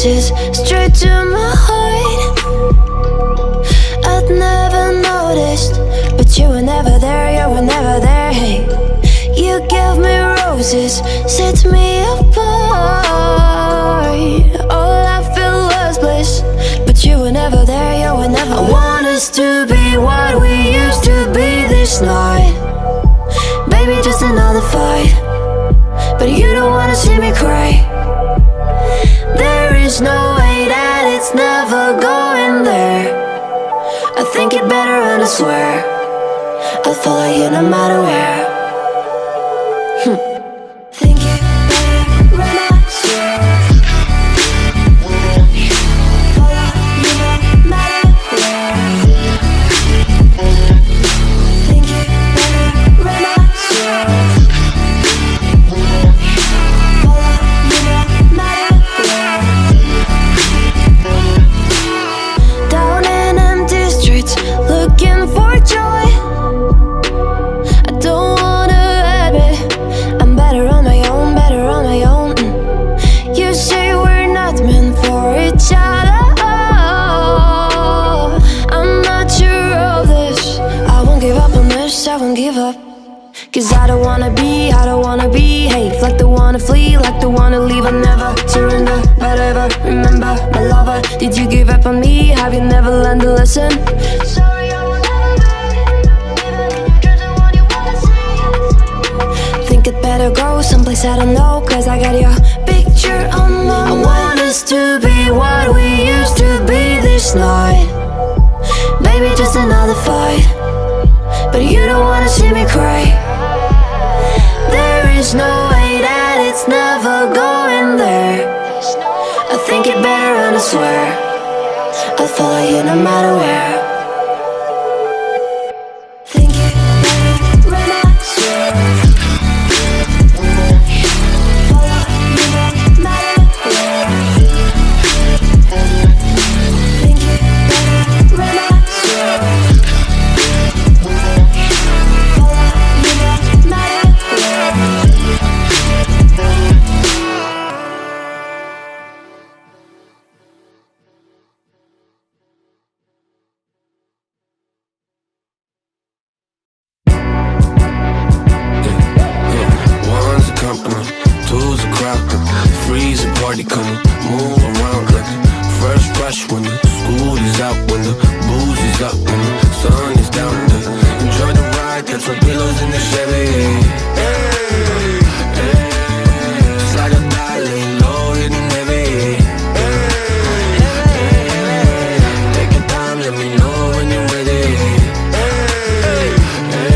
roses straight to my heart. I'd never noticed, but you were never there, you were never there. Hey, you gave me roses, set me apart. All I felt was bliss, but you were never there, you were never there. I want us to be what we used to be this night. Baby, just another fight, but you don't wanna see me cry. There is no way that it's never going there. I think it better and I swear I'll follow you no matter where. Think it better and I swear follow you no matter where. Think it better and I swear follow you no matter where. Down in empty streets, looking for joy. I don't wanna admit I'm better on my own, better on my own. You say we're not meant for each other. I'm not sure of this. I won't give up on this, I won't give up. Cause I don't wanna be hate. Like the one to flee, like the one to leave. I never surrender, but ever remember my lover. Did you give up on me? Have you never learned a lesson? Sorry, I will never be. Even in your dreams, the one you wanna see. Think it better go someplace I don't know. Cause I got your picture on my mind. I want us to be what we used to be this night. Baby, just another fight, but you don't wanna see me cry. There is no way that it's never going there. I think it better and I swear I'll follow you no matter where. Think it better and I swear follow you no matter where. Think it better and I swear follow you no matter where. One's a company, two's a crowd, three's a party coming, move around like the first rush when the school is out, when the booze is up, when the sun is down. Enjoy the ride, got some pillows in the Chevy. Hey, hey, slide or die, lay low, hitting heavy. Hey, take your time, let me know when you're ready. Hey, hey,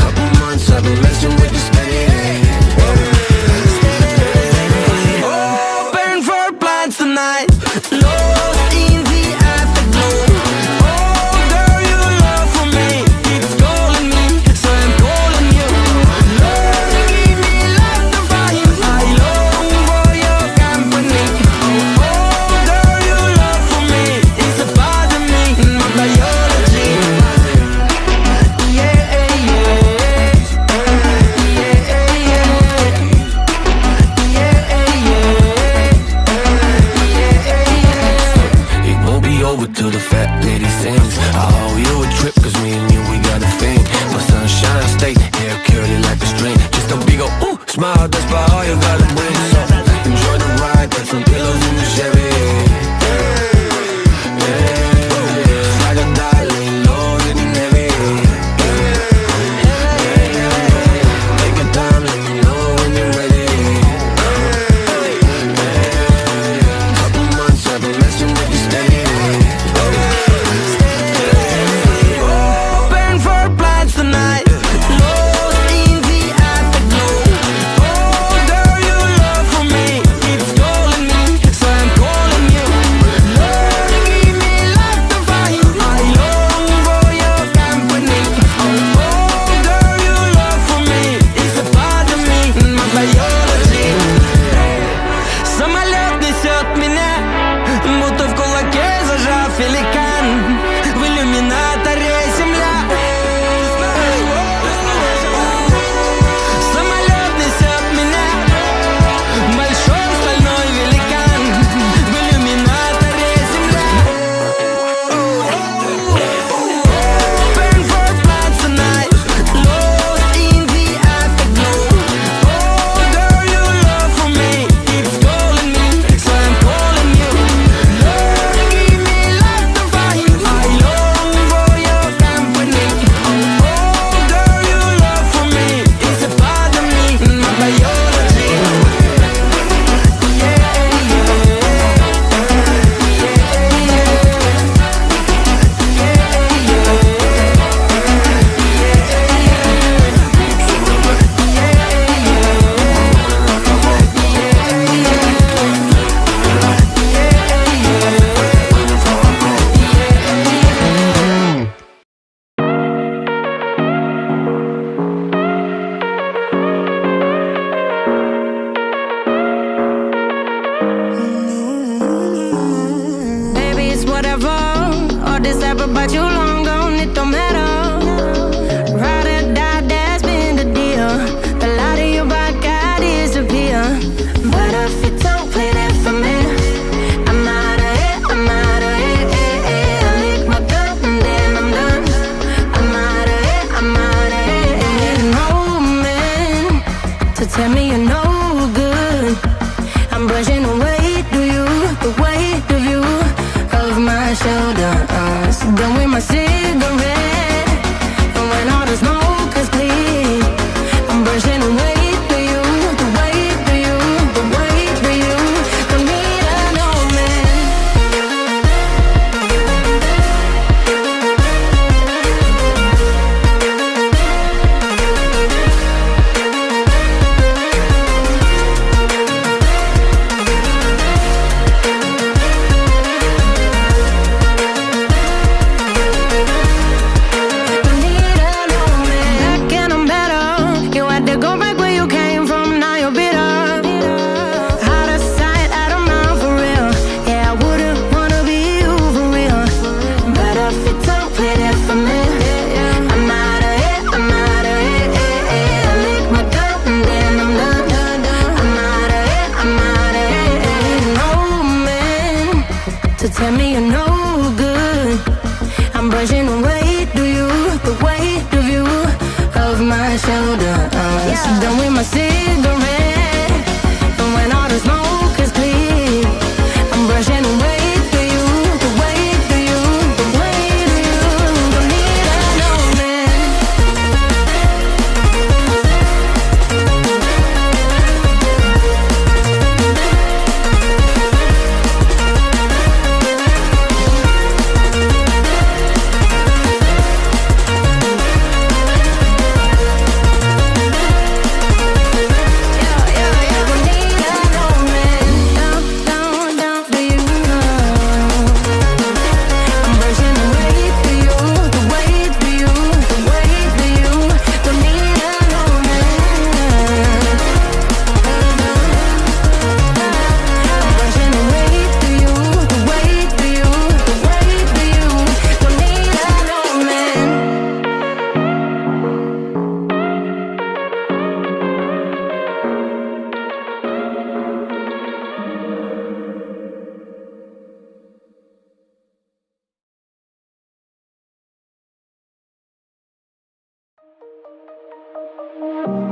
couple months I've been messing with you steady. Open for plans tonight, lost in the afterglow. Oh girl, your love for me keeps calling me, so I'm calling you. Love, give me love to find. I long for your company. Oh girl, your love for me is a part of me, my biology. Yeah, yeah, yeah, it won't be over till the fat lady sings. I owe you a trip, cause me and you, we got a thing. My sunshine state, hair curly like a string. Just a big ol' ooh, smile, that's about all you gotta bring. So enjoy the ride, got some pillows in the Chevy. Slide or die, lay low, hitting heavy. Take your time, let me know when you're ready. Couple months I've been messing with you steady. Done with my cigarette, and when all the smoke is clear, I'm brushing away for you, the wait for you, the wait for you. Don't need an old man. Tell me you're no good. I'm brushing away to you, the weight of you, of my shoulders. Done with my cigarette, and when all the smoke is clear, I'm brushing away to you, the weight of you, the weight of you. Don't need an old man.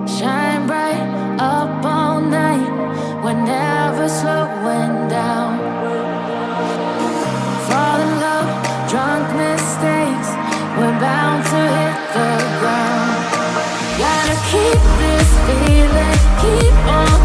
Shine bright up all night, we're never slowing down. Fall in love, drunk mistakes, we're bound to hit the ground. Gotta keep this feeling, keep on